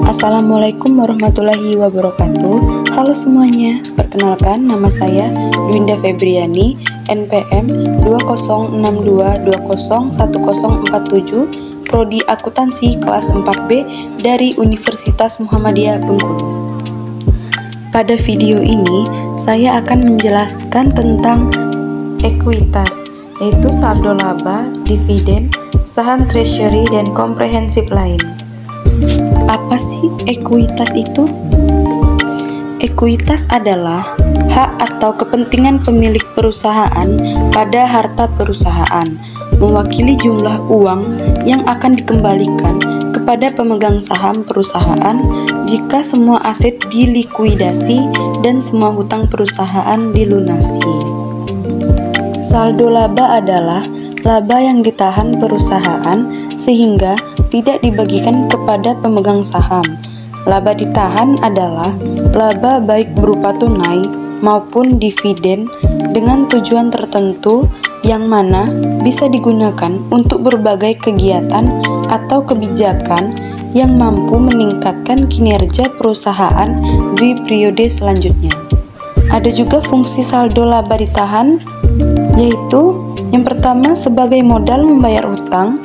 Assalamualaikum warahmatullahi wabarakatuh. Halo semuanya, perkenalkan nama saya Dwinda Febriani, NPM 2062201047, Prodi Akuntansi kelas 4B dari Universitas Muhammadiyah Bengkulu. Pada video ini, saya akan menjelaskan tentang ekuitas, yaitu saldo laba, dividen, saham treasury, dan komprehensif lain. Apa sih ekuitas itu? Ekuitas adalah hak atau kepentingan pemilik perusahaan pada harta perusahaan, mewakili jumlah uang yang akan dikembalikan kepada pemegang saham perusahaan jika semua aset dilikuidasi dan semua hutang perusahaan dilunasi. Saldo laba adalah laba yang ditahan perusahaan sehingga tidak dibagikan kepada pemegang saham. Laba ditahan adalah laba baik berupa tunai maupun dividen dengan tujuan tertentu yang mana bisa digunakan untuk berbagai kegiatan atau kebijakan yang mampu meningkatkan kinerja perusahaan di periode selanjutnya. Ada juga fungsi saldo laba ditahan, yaitu yang pertama sebagai modal membayar utang,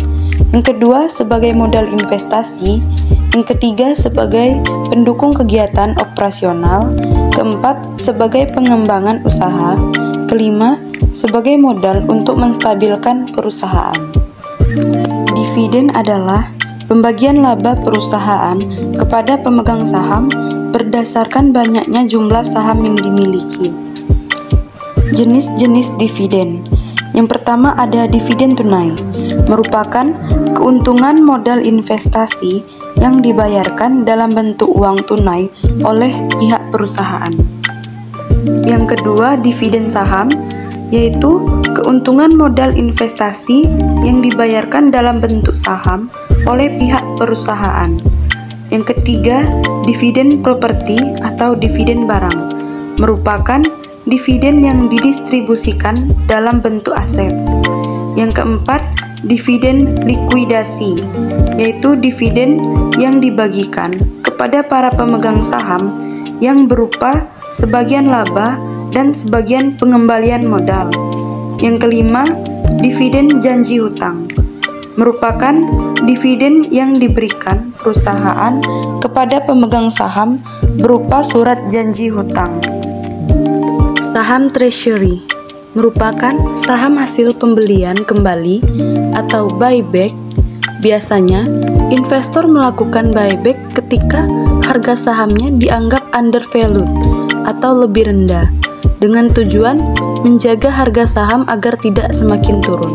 yang kedua sebagai modal investasi, yang ketiga sebagai pendukung kegiatan operasional, keempat sebagai pengembangan usaha, kelima sebagai modal untuk menstabilkan perusahaan. Dividen adalah pembagian laba perusahaan kepada pemegang saham berdasarkan banyaknya jumlah saham yang dimiliki. Jenis-jenis dividen. Yang pertama ada dividen tunai, merupakan keuntungan modal investasi yang dibayarkan dalam bentuk uang tunai oleh pihak perusahaan. Yang kedua, dividen saham, yaitu keuntungan modal investasi yang dibayarkan dalam bentuk saham oleh pihak perusahaan. Yang ketiga, dividen properti atau dividen barang, merupakan dividen yang didistribusikan dalam bentuk aset. Yang keempat, dividen likuidasi, yaitu dividen yang dibagikan kepada para pemegang saham yang berupa sebagian laba dan sebagian pengembalian modal. Yang kelima, dividen janji hutang, merupakan dividen yang diberikan perusahaan kepada pemegang saham berupa surat janji hutang. Saham treasury merupakan saham hasil pembelian kembali atau buyback. Biasanya, investor melakukan buyback ketika harga sahamnya dianggap undervalued atau lebih rendah, dengan tujuan menjaga harga saham agar tidak semakin turun.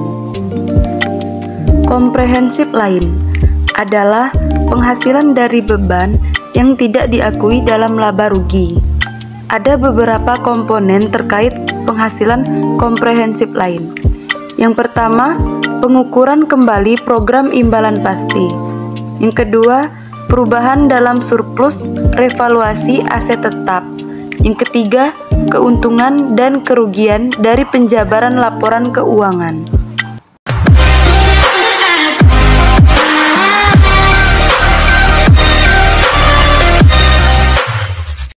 Komprehensif lain adalah penghasilan dari beban yang tidak diakui dalam laba rugi. Ada beberapa komponen terkait penghasilan komprehensif lain. Yang pertama, pengukuran kembali program imbalan pasti. Yang kedua, perubahan dalam surplus revaluasi aset tetap. Yang ketiga, keuntungan dan kerugian dari penjabaran laporan keuangan.